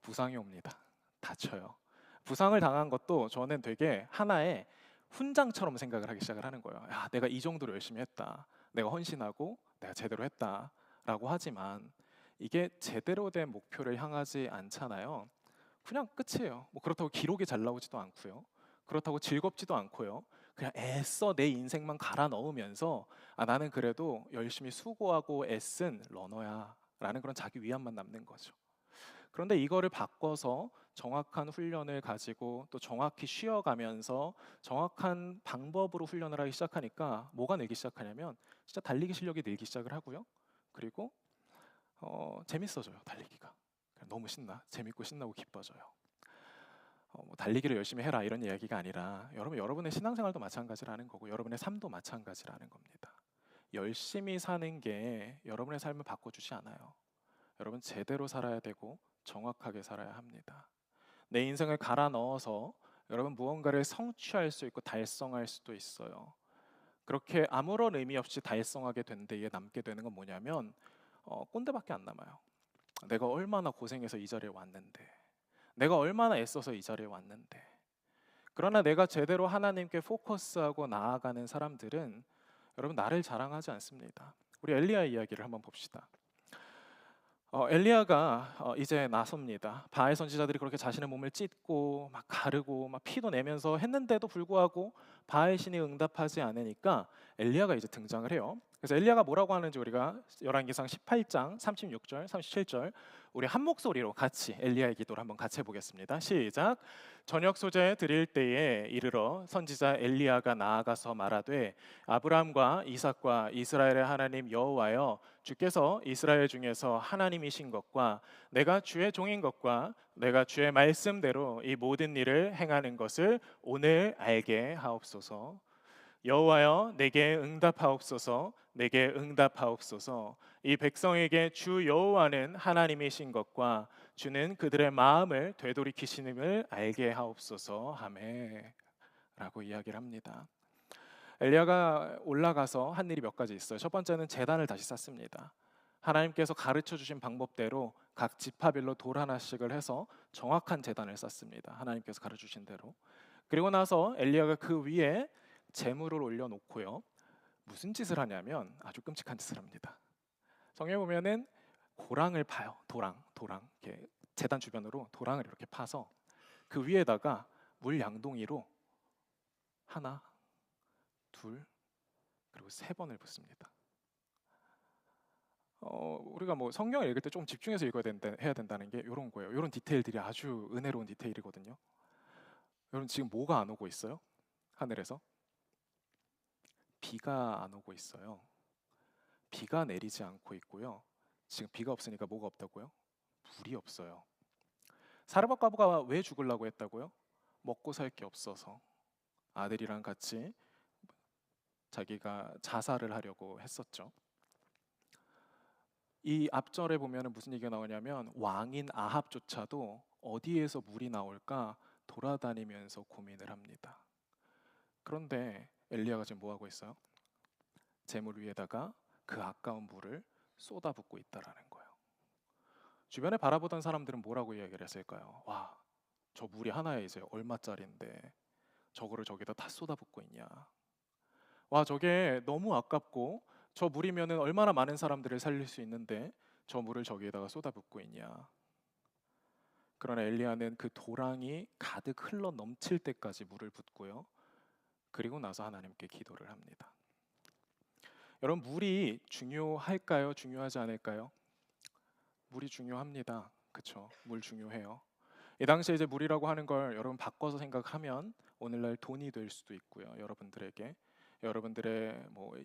부상이 옵니다. 다쳐요. 부상을 당한 것도 저는 되게 하나의 훈장처럼 생각을 하기 시작을 하는 거예요. 야, 내가 이 정도로 열심히 했다. 내가 헌신하고 내가 제대로 했다라고 하지만 이게 제대로 된 목표를 향하지 않잖아요. 그냥 끝이에요. 뭐 그렇다고 기록이 잘 나오지도 않고요. 그렇다고 즐겁지도 않고요. 그냥 애써 내 인생만 갈아 넣으면서 나는 그래도 열심히 수고하고 애쓴 러너야라는 그런 자기 위안만 남는 거죠. 그런데 이거를 바꿔서 정확한 훈련을 가지고 또 정확히 쉬어가면서 정확한 방법으로 훈련을 하기 시작하니까 뭐가 늘기 시작하냐면 진짜 달리기 실력이 늘기 시작을 하고요. 그리고 재밌어져요. 달리기가 너무 재밌고 신나고 기뻐져요. 뭐 달리기를 열심히 해라 이런 이야기가 아니라 여러분의 신앙생활도 마찬가지라는 거고 여러분의 삶도 마찬가지라는 겁니다. 열심히 사는 게 여러분의 삶을 바꿔주지 않아요. 여러분 제대로 살아야 되고 정확하게 살아야 합니다. 내 인생을 갈아 넣어서 여러분 무언가를 성취할 수 있고 달성할 수도 있어요. 그렇게 아무런 의미 없이 달성하게 된 데에 남게 되는 건 뭐냐면 꼰대밖에 안 남아요. 내가 얼마나 고생해서 이 자리에 왔는데 내가 얼마나 애써서 이 자리에 왔는데 그러나 내가 제대로 하나님께 포커스하고 나아가는 사람들은 여러분 나를 자랑하지 않습니다. 우리 엘리야 이야기를 한번 봅시다. 엘리야가 이제 나섭니다. 바알 선지자들이 그렇게 자신의 몸을 찢고 막 가르고 막 피도 내면서 했는데도 불구하고 바알 신이 응답하지 않으니까 엘리야가 이제 등장을 해요. 그래서 엘리야가 뭐라고 하는지 우리가 열왕기상 18장 36절, 37절 우리 한 목소리로 같이 엘리야의 기도를 한번 같이 해보겠습니다. 시작. 저녁 소재 드릴 때에 이르러 선지자 엘리야가 나아가서 말하되 아브라함과 이삭과 이스라엘의 하나님 여호와여 주께서 이스라엘 중에서 하나님이신 것과 내가 주의 종인 것과 내가 주의 말씀대로 이 모든 일을 행하는 것을 오늘 알게 하옵소서. 여호와여 내게 응답하옵소서. 내게 응답하옵소서. 이 백성에게 주 여호와는 하나님이신 것과 주는 그들의 마음을 되돌이키시는을 알게 하옵소서 하매 라고 이야기를 합니다. 엘리야가 올라가서 한 일이 몇 가지 있어요. 첫 번째는 제단을 다시 쌓습니다. 하나님께서 가르쳐 주신 방법대로 각 지파별로 돌 하나씩을 해서 정확한 제단을 쌓습니다. 하나님께서 가르쳐 주신 대로. 그리고 나서 엘리야가 그 위에 제물을 올려놓고요. 무슨 짓을 하냐면 아주 끔찍한 짓을 합니다. 성경에 보면은 고랑을 파요. 도랑 이렇게 제단 주변으로 도랑을 이렇게 파서 그 위에다가 물 양동이로 하나, 둘, 그리고 세 번을 붓습니다. 우리가 뭐 성경을 읽을 때 좀 집중해서 해야 된다는 게 이런 거예요. 이런 디테일들이 아주 은혜로운 디테일이거든요. 여러분 지금 뭐가 안 오고 있어요? 하늘에서 비가 안 오고 있어요. 비가 내리지 않고 있고요. 지금 비가 없으니까 뭐가 없다고요? 물이 없어요. 사르밧과부가 왜 죽으려고 했다고요? 먹고 살 게 없어서. 아들이랑 같이 자기가 자살을 하려고 했었죠. 이 앞절에 보면 무슨 얘기가 나오냐면 왕인 아합조차도 어디에서 물이 나올까 돌아다니면서 고민을 합니다. 그런데 엘리야가 지금 뭐 하고 있어요? 재물 위에다가 그 아까운 물을 쏟아붓고 있다라는 거예요. 주변에 바라보던 사람들은 뭐라고 이야기를 했을까요? 와, 저 물이 하나에 이제 얼마짜린데 저거를 저기다 다 쏟아붓고 있냐. 와, 저게 너무 아깝고 저 물이면은 얼마나 많은 사람들을 살릴 수 있는데 저 물을 저기에다가 쏟아붓고 있냐. 그러나 엘리야는 그 도랑이 가득 흘러 넘칠 때까지 물을 붓고요. 그리고 나서 하나님께 기도를 합니다. 여러분, 물이 중요할까요? 중요하지 않을까요? 물이 중요합니다. 그쵸? 물 중요해요. 이 당시에 이제 물이라고 하는 걸 여러분 바꿔서 생각하면 오늘날 돈이 될 수도 있고요. 여러분들에게 여러분들의 뭐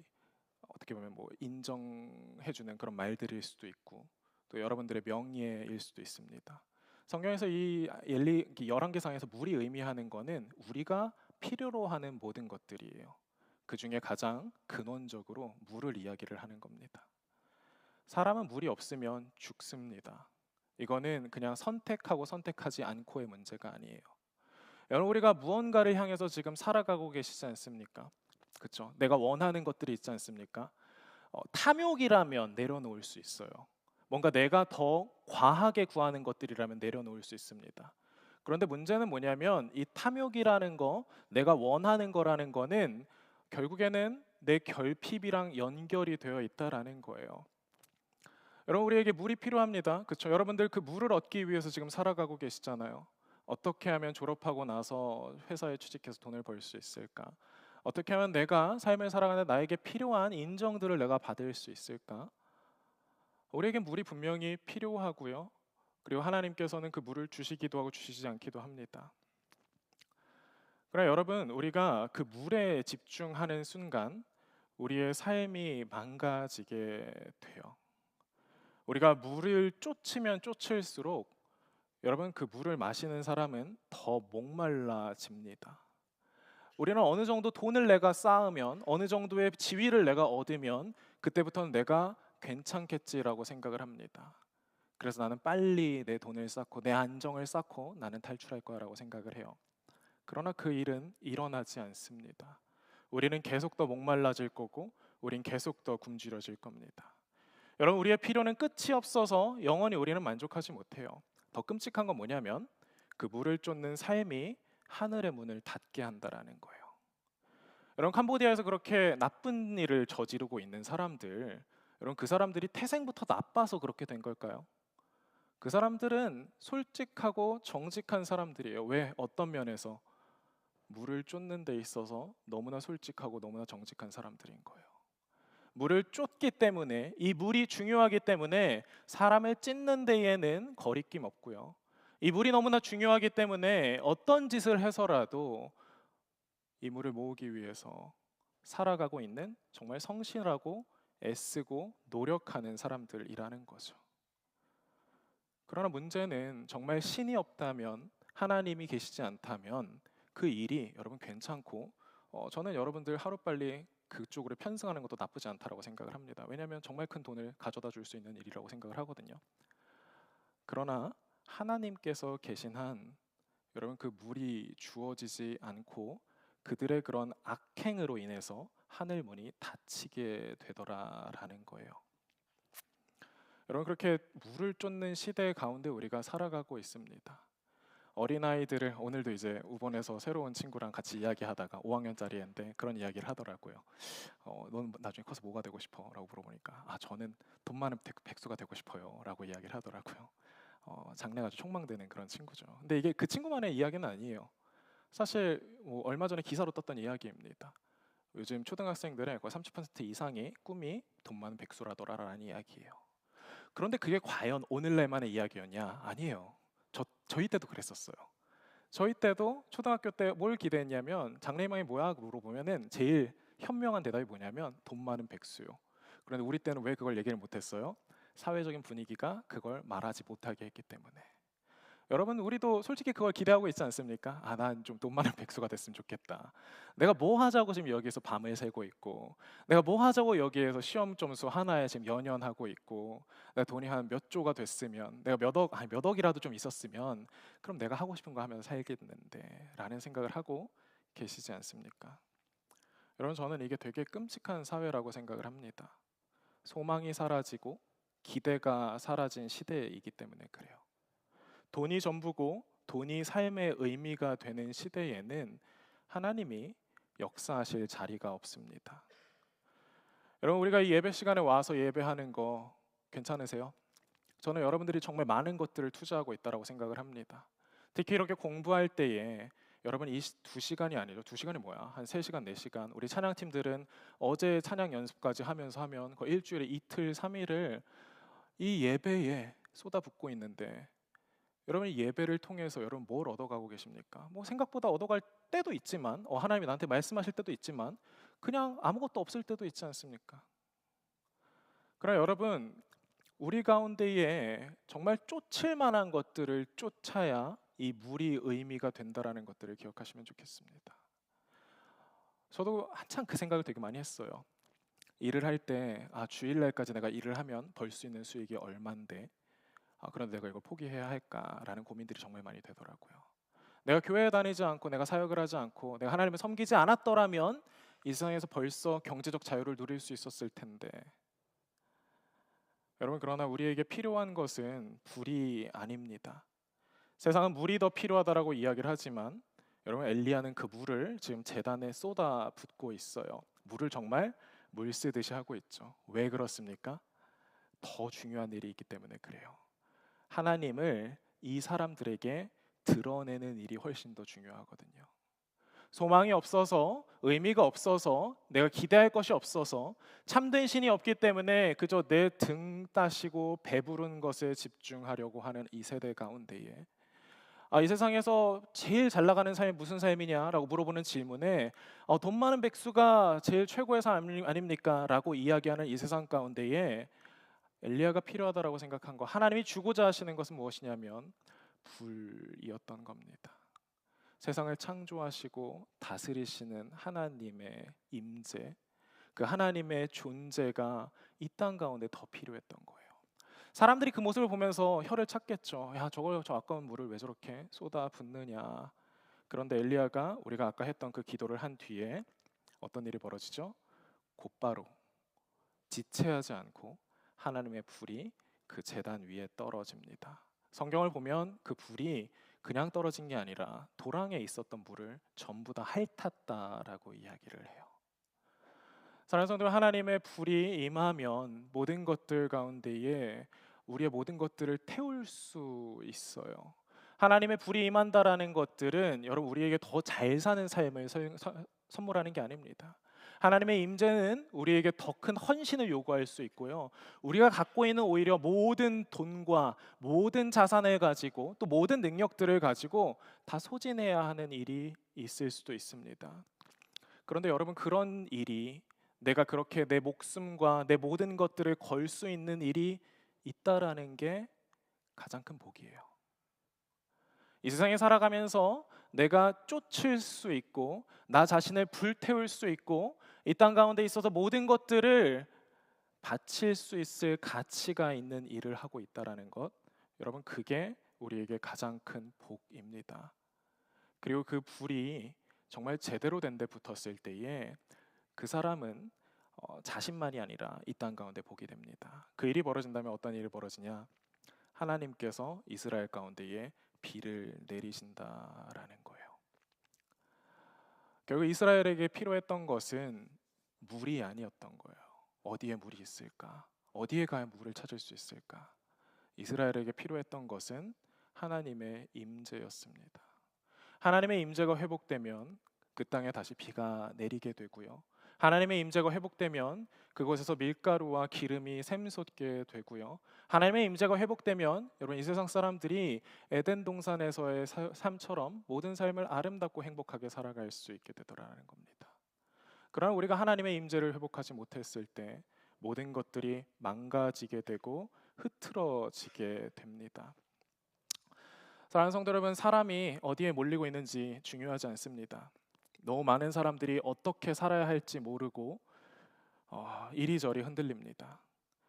어떻게 보면 뭐 인정해주는 그런 말들일 수도 있고 또 여러분들의 명예일 수도 있습니다. 성경에서 이 열왕기상에서 물이 의미하는 거는 우리가 필요로 하는 모든 것들이에요. 그 중에 가장 근원적으로 물을 이야기를 하는 겁니다. 사람은 물이 없으면 죽습니다. 이거는 그냥 선택하고 선택하지 않고의 문제가 아니에요. 여러분, 우리가 무언가를 향해서 지금 살아가고 계시지 않습니까? 그렇죠? 내가 원하는 것들이 있지 않습니까? 탐욕이라면 내려놓을 수 있어요. 뭔가 내가 더 과하게 구하는 것들이라면 내려놓을 수 있습니다. 그런데 문제는 뭐냐면 이 탐욕이라는 거, 내가 원하는 거라는 거는 결국에는 내 결핍이랑 연결이 되어 있다라는 거예요. 여러분, 우리에게 물이 필요합니다. 그렇죠? 여러분들 그 물을 얻기 위해서 지금 살아가고 계시잖아요. 어떻게 하면 졸업하고 나서 회사에 취직해서 돈을 벌 수 있을까? 어떻게 하면 내가 삶을 살아가는 나에게 필요한 인정들을 내가 받을 수 있을까? 우리에게 물이 분명히 필요하고요. 그리고 하나님께서는 그 물을 주시기도 하고 주시지 않기도 합니다. 그러나 여러분, 우리가 그 물에 집중하는 순간 우리의 삶이 망가지게 돼요. 우리가 물을 쫓으면 쫓을수록 여러분, 그 물을 마시는 사람은 더 목말라집니다. 우리는 어느 정도 돈을 내가 쌓으면, 어느 정도의 지위를 내가 얻으면 그때부터는 내가 괜찮겠지라고 생각을 합니다. 그래서 나는 빨리 내 돈을 쌓고 내 안정을 쌓고 나는 탈출할 거라고 생각을 해요. 그러나 그 일은 일어나지 않습니다. 우리는 계속 더 목말라질 거고 우린 계속 더 굶주려질 겁니다. 여러분, 우리의 필요는 끝이 없어서 영원히 우리는 만족하지 못해요. 더 끔찍한 건 뭐냐면 그 물을 쫓는 삶이 하늘의 문을 닫게 한다라는 거예요. 여러분, 캄보디아에서 그렇게 나쁜 일을 저지르고 있는 사람들, 여러분 그 사람들이 태생부터 나빠서 그렇게 된 걸까요? 그 사람들은 솔직하고 정직한 사람들이에요. 왜? 어떤 면에서? 물을 쫓는 데 있어서 너무나 솔직하고 너무나 정직한 사람들인 거예요. 물을 쫓기 때문에, 이 물이 중요하기 때문에 사람을 찢는 데에는 거리낌 없고요. 이 물이 너무나 중요하기 때문에 어떤 짓을 해서라도 이 물을 모으기 위해서 살아가고 있는 정말 성실하고 애쓰고 노력하는 사람들이라는 거죠. 그러나 문제는 정말 신이 없다면, 하나님이 계시지 않다면 그 일이 여러분 괜찮고 저는 여러분들 하루빨리 그쪽으로 편승하는 것도 나쁘지 않다라고 생각을 합니다. 왜냐하면 정말 큰 돈을 가져다 줄 수 있는 일이라고 생각을 하거든요. 그러나 하나님께서 계신 한 여러분 그 물이 주어지지 않고 그들의 그런 악행으로 인해서 하늘 문이 닫히게 되더라라는 거예요. 여러분, 그렇게 물을 쫓는 시대 가운데 우리가 살아가고 있습니다. 어린아이들을 오늘도 이제 우본에서 새로운 친구랑 같이 이야기하다가 5학년짜리 애인데 그런 이야기를 하더라고요. 넌 나중에 커서 뭐가 되고 싶어? 라고 물어보니까 저는 돈 많은 백수가 되고 싶어요 라고 이야기를 하더라고요. 장래가 아주 촉망되는 그런 친구죠. 근데 이게 그 친구만의 이야기는 아니에요. 사실 뭐 얼마 전에 기사로 떴던 이야기입니다. 요즘 초등학생들의 거의 30% 이상의 꿈이 돈 많은 백수라더라라는 이야기예요. 그런데 그게 과연 오늘날만의 이야기였냐? 아니에요. 저희 때도 그랬었어요. 저희 때도 초등학교 때 뭘 기대했냐면 장래희망이 뭐야? 물어보면은 제일 현명한 대답이 뭐냐면 돈 많은 백수요. 그런데 우리 때는 왜 그걸 얘기를 못했어요? 사회적인 분위기가 그걸 말하지 못하게 했기 때문에. 여러분, 우리도 솔직히 그걸 기대하고 있지 않습니까? 아, 난 좀 돈 많은 백수가 됐으면 좋겠다. 내가 뭐 하자고 지금 여기서 밤을 새고 있고, 내가 뭐 하자고 여기에서 시험 점수 하나에 지금 연연하고 있고, 내가 돈이 한 몇 조가 됐으면, 내가 몇 억, 아니 몇 억이라도 좀 있었으면, 그럼 내가 하고 싶은 거 하면서 살겠는데, 라는 생각을 하고 계시지 않습니까? 여러분, 저는 이게 되게 끔찍한 사회라고 생각을 합니다. 소망이 사라지고 기대가 사라진 시대이기 때문에 그래요. 돈이 전부고 돈이 삶의 의미가 되는 시대에는 하나님이 역사하실 자리가 없습니다. 여러분, 우리가 이 예배 시간에 와서 예배하는 거 괜찮으세요? 저는 여러분들이 정말 많은 것들을 투자하고 있다고 생각을 합니다. 특히 이렇게 공부할 때에 여러분, 이 2시간이 아니죠. 2시간이 뭐야? 한 3시간, 4시간. 우리 찬양팀들은 어제 찬양 연습까지 하면서 하면 거의 일주일에 이틀, 3일을 이 예배에 쏟아붓고 있는데, 여러분, 이 예배를 통해서 여러분 뭘 얻어가고 계십니까? 뭐 생각보다 얻어갈 때도 있지만, 하나님이 나한테 말씀하실 때도 있지만, 그냥 아무것도 없을 때도 있지 않습니까? 그러나 여러분, 우리 가운데에 정말 쫓을 만한 것들을 쫓아야 이 물이 의미가 된다라는 것들을 기억하시면 좋겠습니다. 저도 한참 그 생각을 되게 많이 했어요. 일을 할 때, 주일날까지 내가 일을 하면 벌 수 있는 수익이 얼만데, 그런데 내가 이걸 포기해야 할까라는 고민들이 정말 많이 되더라고요. 내가 교회에 다니지 않고 내가 사역을 하지 않고 내가 하나님을 섬기지 않았더라면 이 세상에서 벌써 경제적 자유를 누릴 수 있었을 텐데. 여러분, 그러나 우리에게 필요한 것은 불이 아닙니다. 세상은 물이 더 필요하다라고 이야기를 하지만 여러분, 엘리야는 그 물을 지금 제단에 쏟아 붓고 있어요. 물을 정말 물 쓰듯이 하고 있죠. 왜 그렇습니까? 더 중요한 일이 있기 때문에 그래요. 하나님을 이 사람들에게 드러내는 일이 훨씬 더 중요하거든요. 소망이 없어서, 의미가 없어서, 내가 기대할 것이 없어서, 참된 신이 없기 때문에 그저 내 등 따시고 배부른 것에 집중하려고 하는 이 세대 가운데에, 이 세상에서 제일 잘 나가는 삶이 무슨 삶이냐라고 물어보는 질문에 돈 많은 백수가 제일 최고의 삶 아닙니까? 라고 이야기하는 이 세상 가운데에 엘리야가 필요하다라고 생각한 거, 하나님이 주고자 하시는 것은 무엇이냐면 불이었던 겁니다. 세상을 창조하시고 다스리시는 하나님의 임재, 그 하나님의 존재가 이 땅 가운데 더 필요했던 거예요. 사람들이 그 모습을 보면서 혀를 찾겠죠. 야, 저 아까운 물을 왜 저렇게 쏟아 붓느냐. 그런데 엘리야가 우리가 아까 했던 그 기도를 한 뒤에 어떤 일이 벌어지죠? 곧바로 지체하지 않고 하나님의 불이 그 제단 위에 떨어집니다. 성경을 보면 그 불이 그냥 떨어진 게 아니라 도랑에 있었던 물을 전부 다 핥았다라고 이야기를 해요. 사랑하는 성도들, 하나님의 불이 임하면 모든 것들 가운데에 우리의 모든 것들을 태울 수 있어요. 하나님의 불이 임한다라는 것들은 여러분, 우리에게 더 잘 사는 삶을 선물하는 게 아닙니다. 하나님의 임재는 우리에게 더 큰 헌신을 요구할 수 있고요. 우리가 갖고 있는 오히려 모든 돈과 모든 자산을 가지고 또 모든 능력들을 가지고 다 소진해야 하는 일이 있을 수도 있습니다. 그런데 여러분, 그런 일이, 내가 그렇게 내 목숨과 내 모든 것들을 걸 수 있는 일이 있다라는 게 가장 큰 복이에요. 이 세상에 살아가면서 내가 쫓을 수 있고 나 자신을 불태울 수 있고 이 땅 가운데 있어서 모든 것들을 바칠 수 있을 가치가 있는 일을 하고 있다라는 것, 여러분, 그게 우리에게 가장 큰 복입니다. 그리고 그 불이 정말 제대로 된 데 붙었을 때에 그 사람은 자신만이 아니라 이 땅 가운데 복이 됩니다. 그 일이 벌어진다면 어떤 일이 벌어지냐? 하나님께서 이스라엘 가운데에 비를 내리신다라는 거예요. 결국 이스라엘에게 필요했던 것은 물이 아니었던 거예요. 어디에 물이 있을까? 어디에 가야 물을 찾을 수 있을까? 이스라엘에게 필요했던 것은 하나님의 임재였습니다. 하나님의 임재가 회복되면 그 땅에 다시 비가 내리게 되고요. 하나님의 임재가 회복되면 그곳에서 밀가루와 기름이 샘솟게 되고요. 하나님의 임재가 회복되면 여러분, 이 세상 사람들이 에덴 동산에서의 삶처럼 모든 삶을 아름답고 행복하게 살아갈 수 있게 되더라는 겁니다. 그러나 우리가 하나님의 임재를 회복하지 못했을 때 모든 것들이 망가지게 되고 흐트러지게 됩니다. 사랑하는 성도 여러분, 사람이 어디에 몰리고 있는지 중요하지 않습니다. 너무 많은 사람들이 어떻게 살아야 할지 모르고 이리저리 흔들립니다.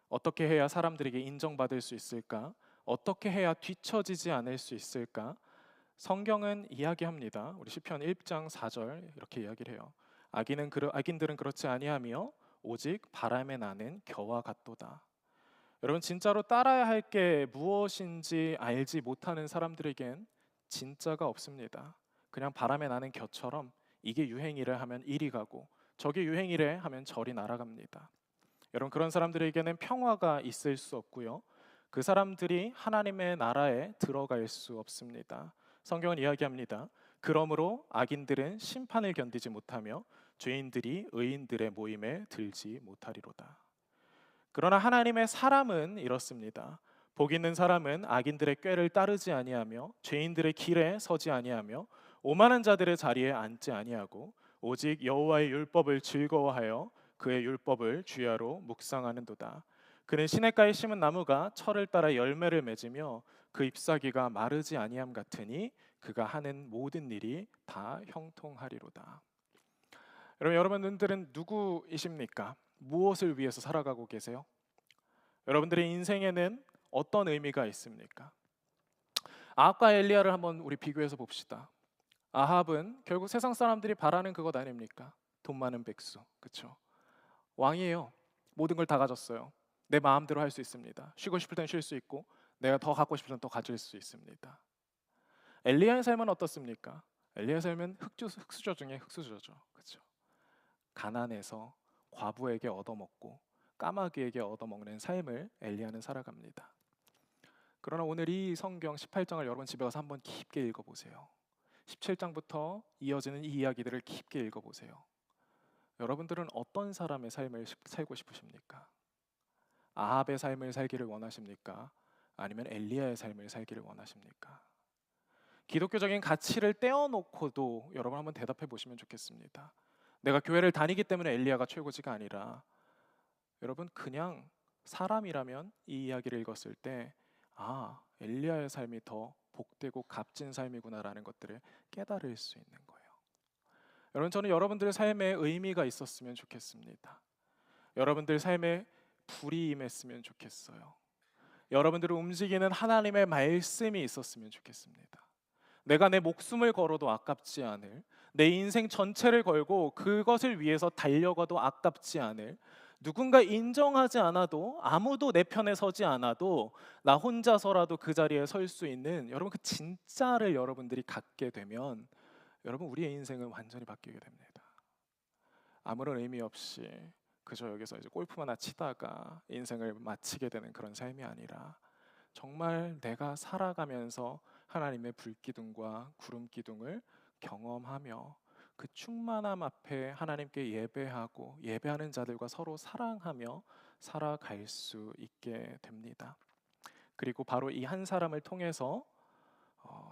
어떻게 해야 사람들에게 인정받을 수 있을까? 어떻게 해야 뒤처지지 않을 수 있을까? 성경은 이야기합니다. 우리 시편 1장 4절 이렇게 이야기를 해요. 악인들은 그렇지 아니하며 오직 바람에 나는 겨와 같도다. 여러분, 진짜로 따라야 할 게 무엇인지 알지 못하는 사람들에겐 진짜가 없습니다. 그냥 바람에 나는 겨처럼 이게 유행이래 하면 이리 가고 저게 유행이래 하면 저리 날아갑니다. 여러분, 그런 사람들에게는 평화가 있을 수 없고요. 그 사람들이 하나님의 나라에 들어갈 수 없습니다. 성경은 이야기합니다. 그러므로 악인들은 심판을 견디지 못하며 죄인들이 의인들의 모임에 들지 못하리로다. 그러나 하나님의 사람은 이렇습니다. 복 있는 사람은 악인들의 꾀를 따르지 아니하며 죄인들의 길에 서지 아니하며 오만한 자들의 자리에 앉지 아니하고 오직 여호와의 율법을 즐거워하여 그의 율법을 주야로 묵상하는도다. 그는 시냇가에 심은 나무가 철을 따라 열매를 맺으며 그 잎사귀가 마르지 아니함 같으니 그가 하는 모든 일이 다 형통하리로다. 여러분들은 누구이십니까? 무엇을 위해서 살아가고 계세요? 여러분들의 인생에는 어떤 의미가 있습니까? 아합과 엘리야를 한번 우리 비교해서 봅시다. 아합은 결국 세상 사람들이 바라는 그것 아닙니까? 돈 많은 백수, 그렇죠? 왕이에요. 모든 걸 다 가졌어요. 내 마음대로 할 수 있습니다. 쉬고 싶을 땐 쉴 수 있고 내가 더 갖고 싶을 땐 더 가질 수 있습니다. 엘리야의 삶은 어떻습니까? 엘리야의 삶은 흑수저 중에 흑수저죠, 그렇죠? 가난해서 과부에게 얻어먹고 까마귀에게 얻어먹는 삶을 엘리야는 살아갑니다. 그러나 오늘 이 성경 18장을 여러분 집에 가서 한번 깊게 읽어보세요. 17장부터 이어지는 이 이야기들을 깊게 읽어보세요. 여러분들은 어떤 사람의 삶을 살고 싶으십니까? 아합의 삶을 살기를 원하십니까? 아니면 엘리야의 삶을 살기를 원하십니까? 기독교적인 가치를 떼어놓고도 여러분 한번 대답해 보시면 좋겠습니다. 내가 교회를 다니기 때문에 엘리야가 최고지가 아니라 여러분, 그냥 사람이라면 이 이야기를 읽었을 때 엘리야의 삶이 더 복되고 값진 삶이구나라는 것들을 깨달을 수 있는 거예요. 여러분, 저는 여러분들의 삶에 의미가 있었으면 좋겠습니다. 여러분들 삶에 불이 임했으면 좋겠어요. 여러분들을 움직이는 하나님의 말씀이 있었으면 좋겠습니다. 내가 내 목숨을 걸어도 아깝지 않을, 내 인생 전체를 걸고 그것을 위해서 달려가도 아깝지 않을, 누군가 인정하지 않아도 아무도 내 편에 서지 않아도 나 혼자서라도 그 자리에 설 수 있는 여러분 그 진짜를 여러분들이 갖게 되면 여러분 우리의 인생은 완전히 바뀌게 됩니다. 아무런 의미 없이 그저 여기서 이제 골프 하나 치다가 인생을 마치게 되는 그런 삶이 아니라 정말 내가 살아가면서 하나님의 불기둥과 구름기둥을 경험하며 그 충만함 앞에 하나님께 예배하고 예배하는 자들과 서로 사랑하며 살아갈 수 있게 됩니다. 그리고 바로 이 한 사람을 통해서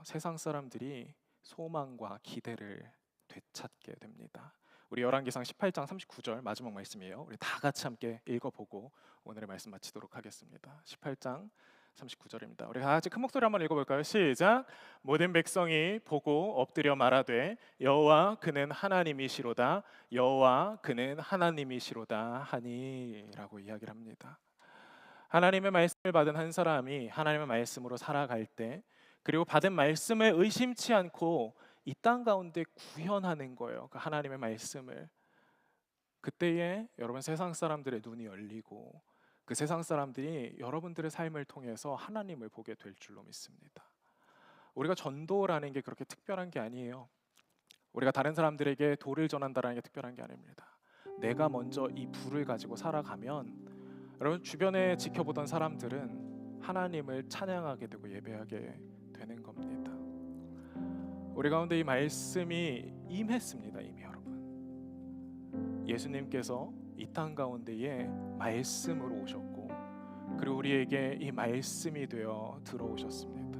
세상 사람들이 소망과 기대를 되찾게 됩니다. 우리 열왕기상 18장 39절 마지막 말씀이에요. 우리 다 같이 함께 읽어보고 오늘의 말씀 마치도록 하겠습니다. 18장 39절입니다. 우리 다 같이 큰 목소리 한번 읽어볼까요? 시작. 모든 백성이 보고 엎드려 말하되 여호와 그는 하나님이시로다. 여호와 그는 하나님이시로다 하니라고 이야기를 합니다. 하나님의 말씀을 받은 한 사람이 하나님의 말씀으로 살아갈 때 그리고 받은 말씀을 의심치 않고 이 땅 가운데 구현하는 거예요. 그 하나님의 말씀을. 그때에 여러분 세상 사람들의 눈이 열리고 그 세상 사람들이 여러분들의 삶을 통해서 하나님을 보게 될 줄로 믿습니다. 우리가 전도라는 게 그렇게 특별한 게 아니에요. 우리가 다른 사람들에게 도를 전한다는 게 특별한 게 아닙니다. 내가 먼저 이 불을 가지고 살아가면 여러분 주변에 지켜보던 사람들은 하나님을 찬양하게 되고 예배하게 되는 겁니다. 우리 가운데 이 말씀이 임했습니다. 이미 여러분 예수님께서 이 땅 가운데에 말씀으로 오셨고 그리고 우리에게 이 말씀이 되어 들어오셨습니다.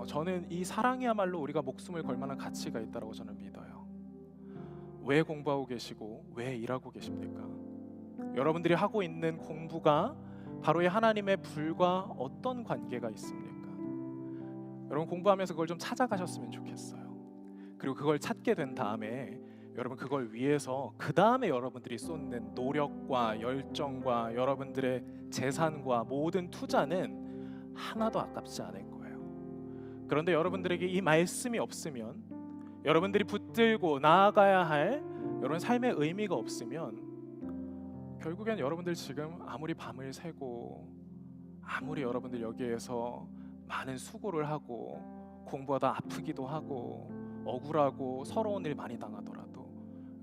저는 이 사랑이야말로 우리가 목숨을 걸 만한 가치가 있다고 저는 믿어요. 왜 공부하고 계시고 왜 일하고 계십니까? 여러분들이 하고 있는 공부가 바로 이 하나님의 불과 어떤 관계가 있습니까? 여러분 공부하면서 그걸 좀 찾아가셨으면 좋겠어요. 그리고 그걸 찾게 된 다음에 여러분 그걸 위해서 그 다음에 여러분들이 쏟는 노력과 열정과 여러분들의 재산과 모든 투자는 하나도 아깝지 않을 거예요. 그런데 여러분들에게 이 말씀이 없으면, 여러분들이 붙들고 나아가야 할 여러분 삶의 의미가 없으면, 결국엔 여러분들 지금 아무리 밤을 새고 아무리 여러분들 여기에서 많은 수고를 하고 공부하다 아프기도 하고 억울하고 서러운 일 많이 당하더라도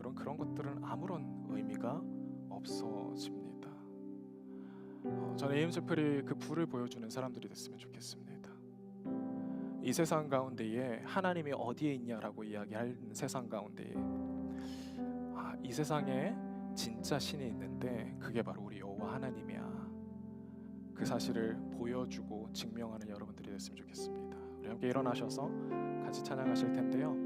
여러분 그런 것들은 아무런 의미가 없어집니다. 저는 EMC플이 그 불을 보여주는 사람들이 됐으면 좋겠습니다. 이 세상 가운데에 하나님이 어디에 있냐라고 이야기하는 세상 가운데에 이 세상에 진짜 신이 있는데 그게 바로 우리 여호와 하나님이야. 그 사실을 보여주고 증명하는 여러분들이 됐으면 좋겠습니다. 우리 함께 일어나셔서 같이 찬양하실 텐데요.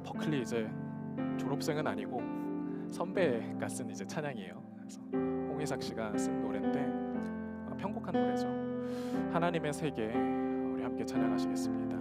버클리 이제 졸업생은 아니고 선배가 쓴 이제 찬양이에요. 그래서 홍희삭 씨가 쓴 노래인데 편곡한 노래죠. 하나님의 세계, 우리 함께 찬양하시겠습니다.